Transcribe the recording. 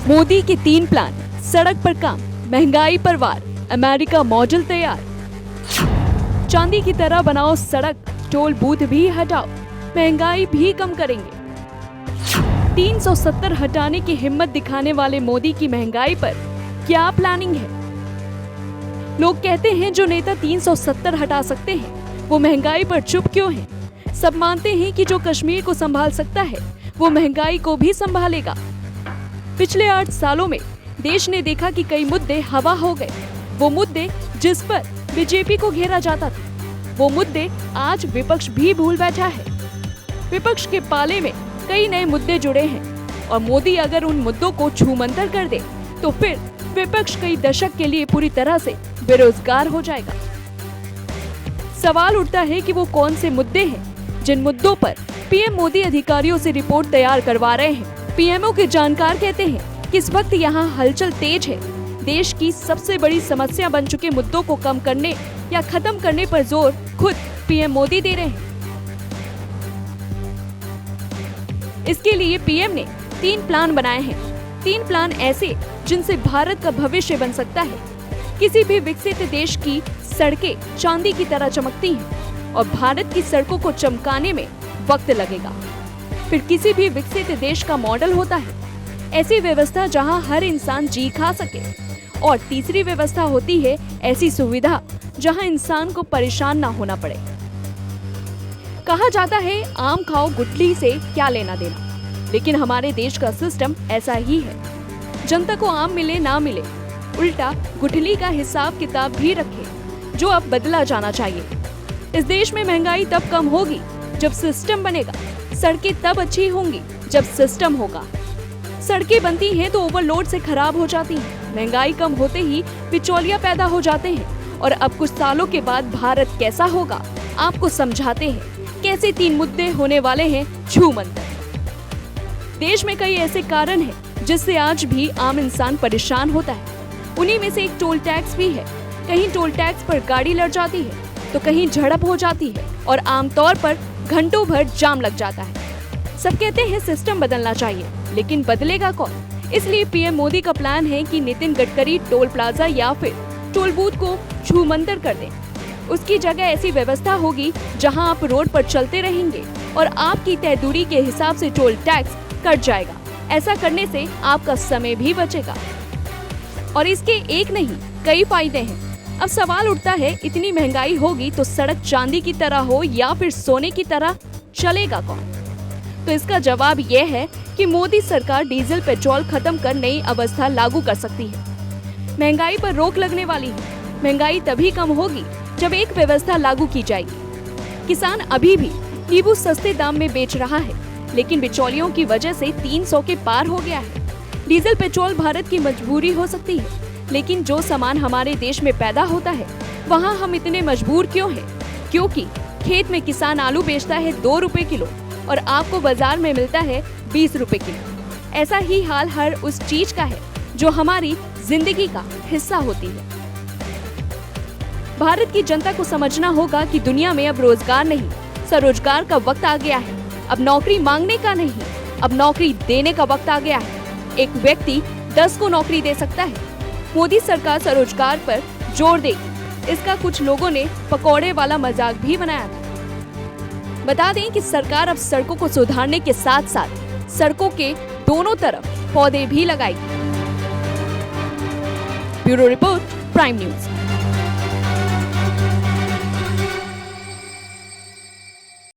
मोदी के 3 प्लान, सड़क पर काम, महंगाई पर वार, अमेरिका मॉडल तैयार। चांदी की तरह बनाओ सड़क, टोल बूथ भी हटाओ, महंगाई भी कम करेंगे। 370 हटाने की हिम्मत दिखाने वाले मोदी की महंगाई पर क्या प्लानिंग है? लोग कहते हैं जो नेता 370 हटा सकते हैं वो महंगाई पर चुप क्यों हैं? सब मानते हैं कि जो कश्मीर को संभाल सकता है वो महंगाई को भी संभालेगा। पिछले 8 सालों में देश ने देखा कि कई मुद्दे हवा हो गए। वो मुद्दे जिस पर बीजेपी को घेरा जाता था, वो मुद्दे आज विपक्ष भी भूल बैठा है। विपक्ष के पाले में कई नए मुद्दे जुड़े हैं और मोदी अगर उन मुद्दों को छूमंतर कर दे तो फिर विपक्ष कई दशक के लिए पूरी तरह से बेरोजगार हो जाएगा। सवाल उठता है कि वो कौन से मुद्दे हैं जिन मुद्दों पर पीएम मोदी अधिकारियों से रिपोर्ट तैयार करवा रहे हैं। पीएमओ के जानकार कहते हैं कि इस वक्त यहाँ हलचल तेज है। देश की सबसे बड़ी समस्या बन चुके मुद्दों को कम करने या खत्म करने पर जोर खुद पीएम मोदी दे रहे हैं। इसके लिए पीएम ने 3 प्लान बनाए हैं। 3 प्लान ऐसे जिनसे भारत का भविष्य बन सकता है। किसी भी विकसित देश की सड़कें चांदी की तरह चमकती हैं और भारत की सड़कों को चमकाने में वक्त लगेगा। फिर किसी भी विकसित देश का मॉडल होता है ऐसी व्यवस्था जहां हर इंसान जी खा सके, और तीसरी व्यवस्था होती है ऐसी सुविधा जहां इंसान को परेशान ना होना पड़े। कहा जाता है आम खाओ गुठली से क्या लेना देना, लेकिन हमारे देश का सिस्टम ऐसा ही है। जनता को आम मिले ना मिले, उल्टा गुठली का हिसाब किताब भी रखे जो अब बदला जाना चाहिए। इस देश में महंगाई तब कम होगी जब सिस्टम बनेगा। सड़कें तब अच्छी होंगी जब सिस्टम होगा। सड़कें बनती हैं तो ओवरलोड से खराब हो जाती हैं। महंगाई कम होते ही बिचौलिया पैदा हो जाते हैं। और अब कुछ सालों के बाद भारत कैसा होगा आपको समझाते हैं। कैसे 3 मुद्दे होने वाले हैं छूमंतर। देश में कई ऐसे कारण हैं जिससे आज भी आम इंसान परेशान होता है। उन्हीं में से एक टोल टैक्स भी है। कहीं टोल टैक्स पर गाड़ी लड़ जाती है तो कहीं झड़प हो जाती है और आमतौर पर घंटों भर जाम लग जाता है। सब कहते हैं सिस्टम बदलना चाहिए, लेकिन बदलेगा कौन? इसलिए पीएम मोदी का प्लान है कि नितिन गडकरी टोल प्लाजा या फिर टोल बूथ को छूमंतर कर दें। उसकी जगह ऐसी व्यवस्था होगी जहां आप रोड पर चलते रहेंगे और आपकी तय दूरी के हिसाब से टोल टैक्स कट जाएगा। ऐसा करने से आपका समय भी बचेगा और इसके एक नहीं कई फायदे हैं। अब सवाल उठता है इतनी महंगाई होगी तो सड़क चांदी की तरह हो या फिर सोने की तरह, चलेगा कौन? तो इसका जवाब यह है कि मोदी सरकार डीजल पेट्रोल खत्म कर नई अवस्था लागू कर सकती है। महंगाई पर रोक लगने वाली है। महंगाई तभी कम होगी जब एक व्यवस्था लागू की जाएगी। किसान अभी भी नींबू सस्ते दाम में बेच रहा है, लेकिन बिचौलियों की वजह से 300 के पार हो गया है। डीजल पेट्रोल भारत की मजबूरी हो सकती है, लेकिन जो सामान हमारे देश में पैदा होता है वहाँ हम इतने मजबूर क्यों हैं? क्योंकि खेत में किसान आलू बेचता है 2 रुपए किलो और आपको बाजार में मिलता है 20 रुपए किलो। ऐसा ही हाल हर उस चीज का है जो हमारी जिंदगी का हिस्सा होती है। भारत की जनता को समझना होगा कि दुनिया में अब रोजगार नहीं, स्वरोजगार का वक्त आ गया है। अब नौकरी मांगने का नहीं, अब नौकरी देने का वक्त आ गया है। एक व्यक्ति 10 को नौकरी दे सकता है। मोदी सरकार स्वरोजगार पर जोर देगी। इसका कुछ लोगों ने पकौड़े वाला मजाक भी बनाया था। बता दें कि सरकार अब सड़कों को सुधारने के साथ साथ सड़कों के दोनों तरफ पौधे भी लगाएगी। Bureau report, prime news.